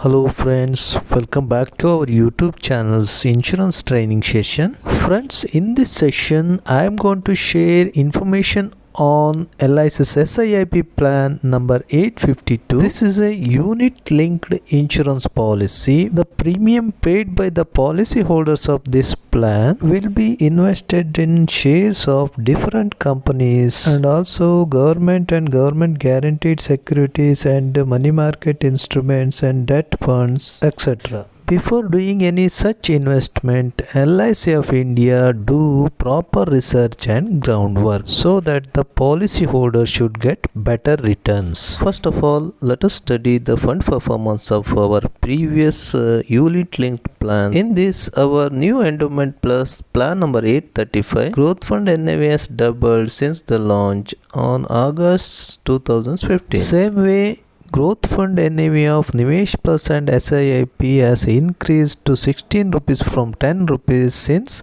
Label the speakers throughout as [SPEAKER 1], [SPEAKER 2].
[SPEAKER 1] Hello friends, welcome back to our YouTube channel's insurance training session. Friends, in this session I am going to share information on LIC's SIIP plan number 852. This is a unit linked insurance policy. The premium paid by the policyholders of this plan will be invested in shares of different companies and also government and government guaranteed securities and money market instruments and debt funds, etc. Before doing any such investment, LIC of India do proper research and groundwork so that the policyholder should get better returns. First of all, let us study the fund performance of our previous unit linked plan. In this, our new endowment plus plan number 835, growth fund NAV has doubled since the launch on August 2015. Same way, Growth Fund NAV of Nivesh Plus and SIIP has increased to 16 rupees from 10 rupees since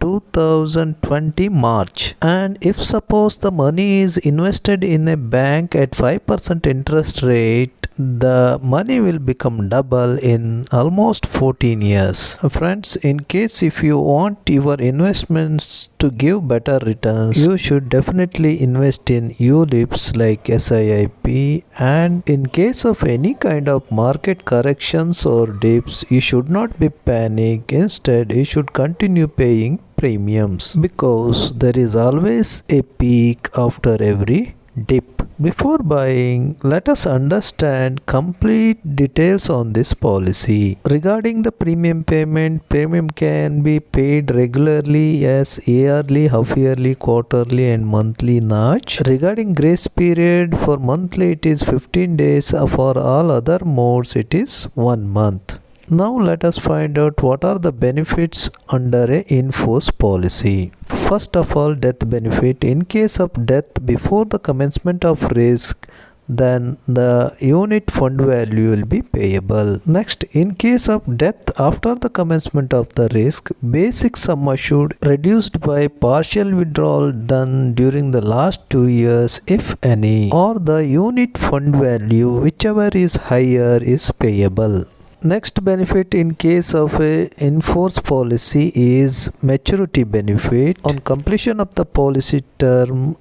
[SPEAKER 1] 2020 March. And if suppose the money is invested in a bank at 5% interest rate, the money will become double in almost 14 years. Friends, in case if you want your investments to give better returns, you should definitely invest in ULIPs like SIIP, and in case of any kind of market corrections or dips, you should not be panic. Instead, you should continue paying premiums because there is always a peak after every dip. Before buying, let us understand complete details on this policy. Regarding the premium payment, premium can be paid regularly as yearly, half yearly, quarterly and monthly notch. Regarding grace period, for monthly it is 15 days, for all other modes it is 1 month. Now let us find out what are the benefits under a in-force policy. First of all, death benefit. In case of death before the commencement of risk, then the unit fund value will be payable. Next, in case of death after the commencement of the risk, basic sum assured reduced by partial withdrawal done during the last 2 years if any, or the unit fund value whichever is higher is payable. Next benefit in case of a in-force policy is maturity benefit. On completion of the policy term,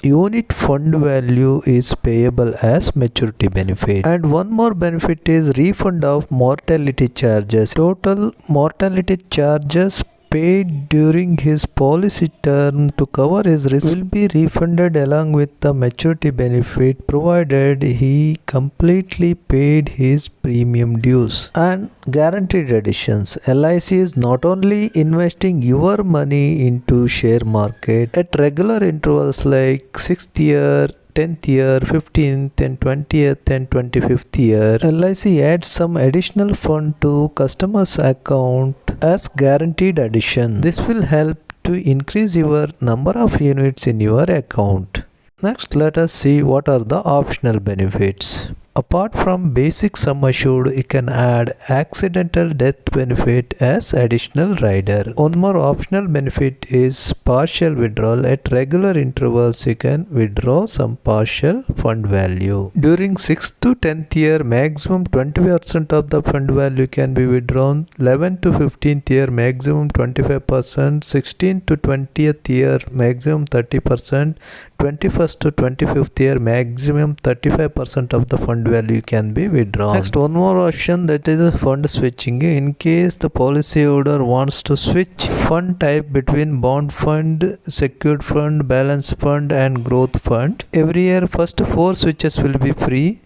[SPEAKER 1] unit fund value is payable as maturity benefit. And one more benefit is refund of mortality charges. Total mortality charges paid during his policy term to cover his risk will be refunded along with the maturity benefit provided he completely paid his premium dues. And guaranteed additions. LIC is not only investing your money into share market at regular intervals like 6th year, 10th year, 15th and 20th and 25th year, LIC adds some additional fund to customer's account as guaranteed addition. This will help to increase your number of units in your account. Next, let us see what are the optional benefits. Apart from basic sum assured, you can add accidental death benefit as additional rider. One more optional benefit is partial withdrawal. At regular intervals, you can withdraw some partial fund value. During 6th to 10th year, maximum 20% of the fund value can be withdrawn. 11th to 15th year, maximum 25%. 16th to 20th year, maximum 30%. 21st to 25th year, maximum 35% of the fund value can be withdrawn. Next, one more option, that is fund switching. In case the policyholder wants to switch fund type between bond fund, secured fund, balance fund and growth fund, every year first 4 switches will be free.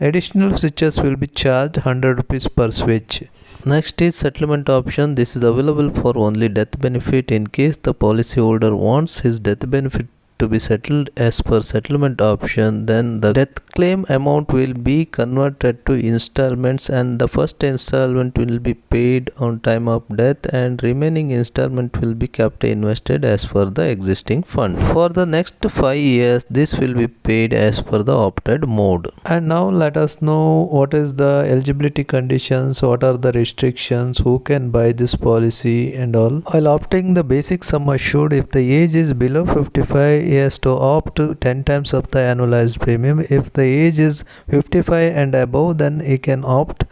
[SPEAKER 1] Additional switches will be charged 100 rupees per switch. Next is settlement option. This is available for only death benefit. In case the policyholder wants his death benefit to be settled as per settlement option, then the death claim amount will be converted to installments and the first installment will be paid on time of death and remaining installment will be kept invested as per the existing fund. For the next 5 years, this will be paid as per the opted mode. And now let us know what is the eligibility conditions, what are the restrictions, who can buy this policy and all. While opting the basic sum assured, if the age is below 55, he has to opt to 10 times of the annualized premium. If the age is 55 and above, then he can opt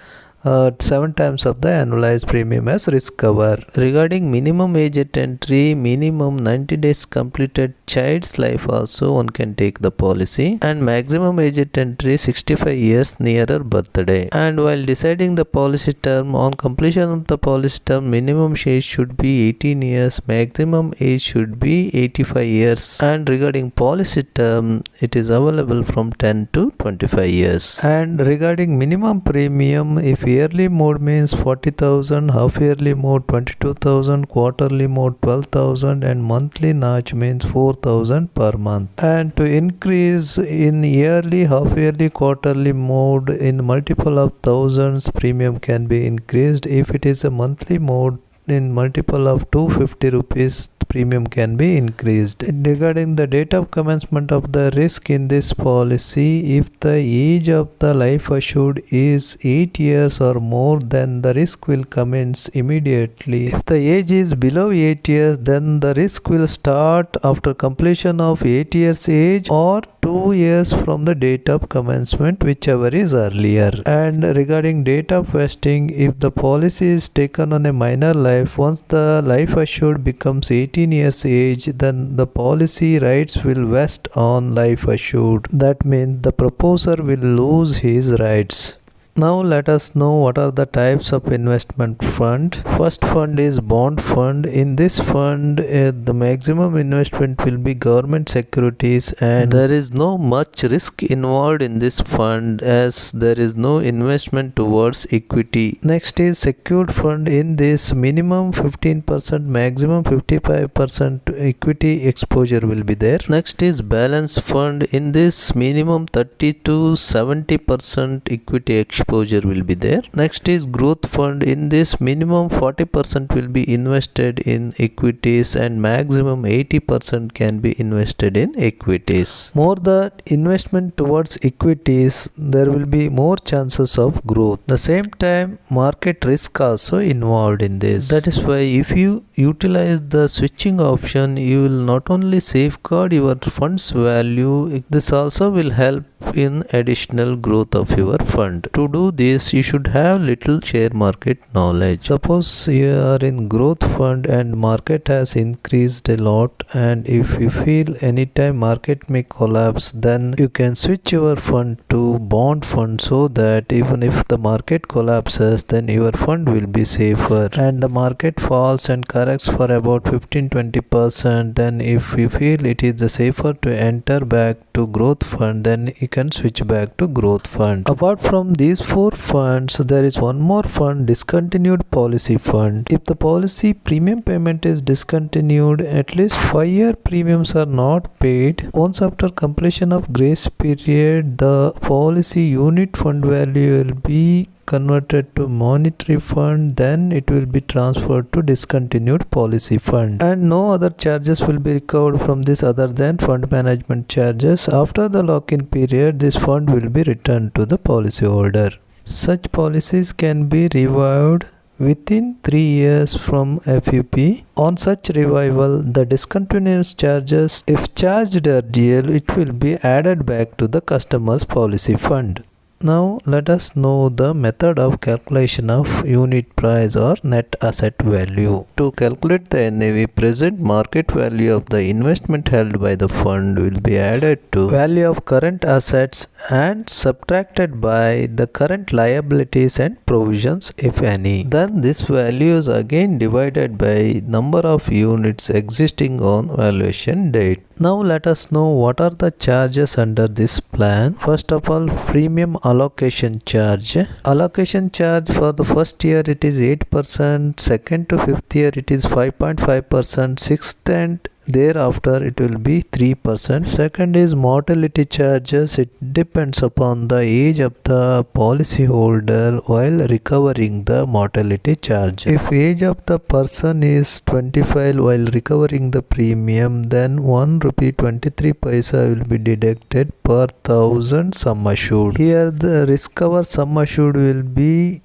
[SPEAKER 1] 7 times of the annualized premium as risk cover. Regarding minimum age at entry, minimum 90 days completed child's life also one can take the policy, and maximum age at entry 65 years nearer birthday. And while deciding the policy term, on completion of the policy term, minimum age should be 18 years, maximum age should be 85 years, and regarding policy term, it is available from 10 to 25 years. And regarding minimum premium, if yearly mode means 40,000, half yearly mode 22,000, quarterly mode 12,000, and monthly notch means 4,000 per month. And to increase in yearly, half yearly, quarterly mode in multiple of thousands, premium can be increased. If it is a monthly mode, in multiple of 250 rupees, premium can be increased. Regarding the date of commencement of the risk in this policy, if the age of the life assured is 8 years or more, then the risk will commence immediately. If the age is below 8 years, then the risk will start after completion of 8 years age or 2 years from the date of commencement, whichever is earlier. And regarding date of vesting, if the policy is taken on a minor life, once the life assured becomes 18 years age, then the policy rights will vest on life assured. That means the proposer will lose his rights. Now let us know what are the types of investment fund. First fund is bond fund. In this fund, the maximum investment will be government securities, and there is no much risk involved in this fund as there is no investment towards equity. Next is secured fund. In this, minimum 15%, maximum 55% equity exposure will be there. Next is balance fund. In this, minimum 30 to 70% equity exposure will be there. Next is growth fund. In this, minimum 40% will be invested in equities and maximum 80% can be invested in equities. More the investment towards equities, there will be more chances of growth. The same time, market risk also involved in this. That is why if you utilize the switching option, you will not only safeguard your funds value, this also will help in additional growth of your fund. To do this, you should have little share market knowledge. Suppose you are in growth fund and market has increased a lot, and if you feel anytime market may collapse, then you can switch your fund to bond fund, so that even if the market collapses, then your fund will be safer. And the market falls and corrects for about 15-20%, then if you feel it is safer to enter back to growth fund, then you can switch back to growth fund. Apart from these 4 funds, there is one more fund, discontinued policy fund. If the policy premium payment is discontinued, at least 5-year premiums are not paid. Once after completion of grace period, the policy unit fund value will be converted to monetary fund, then it will be transferred to discontinued policy fund, and no other charges will be recovered from this other than fund management charges. After the lock-in period, this fund will be returned to the policyholder. Such policies can be revived within 3 years from FUP. On such revival, the discontinuance charges, if charged earlier, it will be added back to the customer's policy fund. Now let us know the method of calculation of unit price or net asset value. To calculate the NAV, present market value of the investment held by the fund will be added to value of current assets and subtracted by the current liabilities and provisions, if any. Then this value is again divided by number of units existing on valuation date. Now let us know what are the charges under this plan. First of all, premium allocation charge. Allocation charge for the first year it is 8%, second to fifth year it is 5.5%, sixth and thereafter it will be 3%. Second is mortality charges. It depends upon the age of the policyholder while recovering the mortality charge. If age of the person is 25 while recovering the premium, then 1 rupee 23 paisa will be deducted per 1000 sum assured. Here the risk cover sum assured will be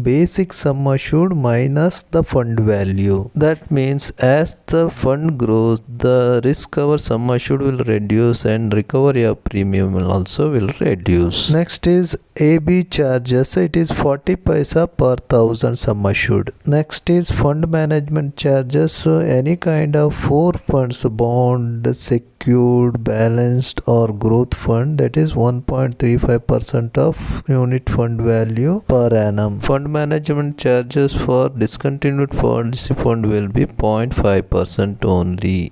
[SPEAKER 1] basic sum assured minus the fund value. That means as the fund grows, the risk cover sum assured will reduce and recovery of premium will also reduce. Next is AB charges. It is 40 paisa per thousand sum assured. Next is fund management charges. So any kind of 4 funds, bond, secured, balanced or growth fund, that is 1.35% of unit fund value per annum. Fund management charges for discontinued policy fund will be 0.5% only.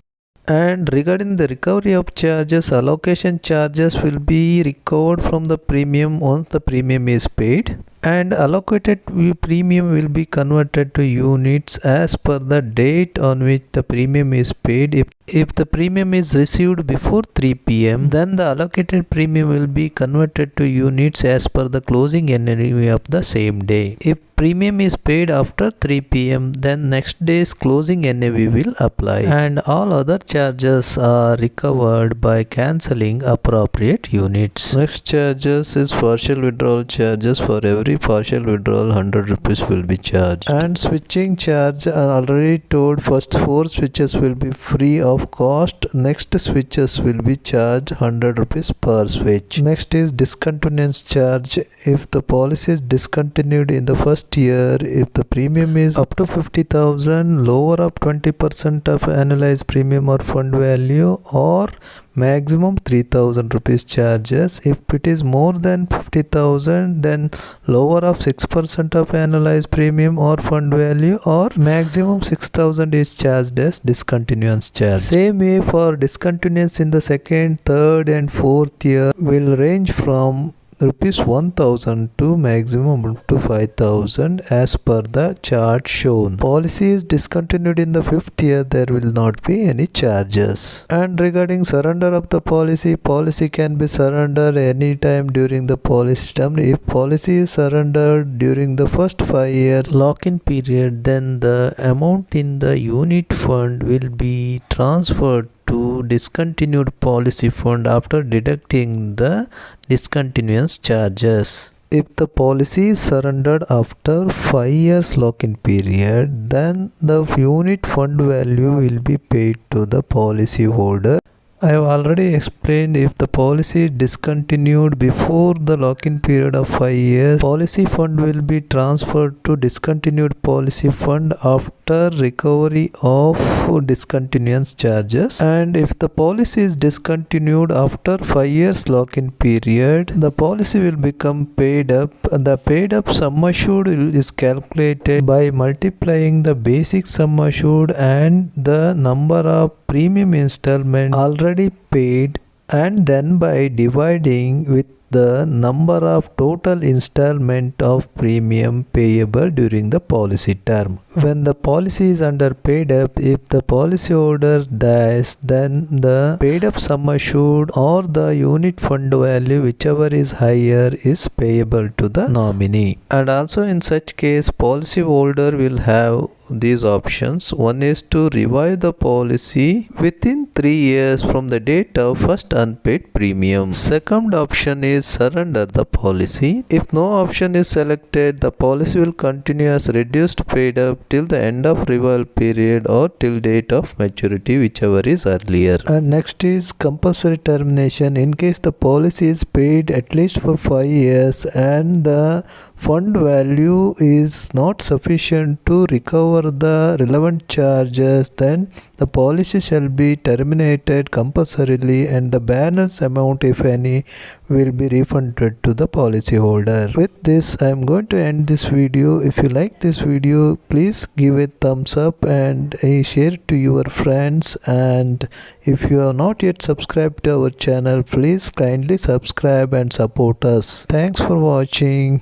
[SPEAKER 1] And regarding the recovery of charges, allocation charges will be recovered from the premium once the premium is paid, and allocated premium will be converted to units as per the date on which the premium is paid. If the premium is received before 3 p.m., then the allocated premium will be converted to units as per the closing NAV of the same day. If premium is paid after 3 p.m., then next day's closing NAV will apply, and all other charges are recovered by cancelling appropriate units. Next charges is partial withdrawal charges. For every partial withdrawal, 100 rupees will be charged. And switching charge, I already told, first 4 switches will be free of cost. Next switches will be charged 100 rupees per switch. Next is discontinuance charge. If the policy is discontinued in the first year, if the premium is up to 50,000, lower up 20% of annualized premium or fund value, or maximum 3,000 rupees charges. If it is more than 50,000, then lower of 6% of annualized premium or fund value, or maximum 6,000 is charged as discontinuance charge. Same way for discontinuance in the second, third and fourth year will range from rupees 1,000 to maximum up to 5,000 as per the chart shown. Policy is discontinued in the 5th year, there will not be any charges. And regarding surrender of the policy, policy can be surrendered anytime during the policy term. If policy is surrendered during the first 5 years lock-in period, then the amount in the unit fund will be transferred to discontinued policy fund after deducting the discontinuance charges. If the policy is surrendered after 5 years lock-in period, then the unit fund value will be paid to the policy holder. I have already explained, if the policy is discontinued before the lock-in period of 5 years, policy fund will be transferred to discontinued policy fund after recovery of discontinuance charges. And if the policy is discontinued after 5 years lock-in period, the policy will become paid up. The paid up sum assured is calculated by multiplying the basic sum assured and the number of premium installment already paid, and then by dividing with the number of total installment of premium payable during the policy term. When the policy is under paid up, if the policyholder dies, then the paid up sum assured or the unit fund value, whichever is higher, is payable to the nominee. And also in such case, policyholder will have these options. One is to revive the policy within 3 years from the date of first unpaid premium. Second option is surrender the policy. If no option is selected, the policy will continue as reduced paid up till the end of revival period or till date of maturity, whichever is earlier. And next is compulsory termination. In case the policy is paid at least for 5 years and the fund value is not sufficient to recover the relevant charges, then the policy shall be terminated compulsorily and the balance amount, if any, will be refunded to the policyholder. With this, I am going to end this video. If you like this video, please give a thumbs up and share it to your friends. And if you are not yet subscribed to our channel, please kindly subscribe and support us. Thanks for watching.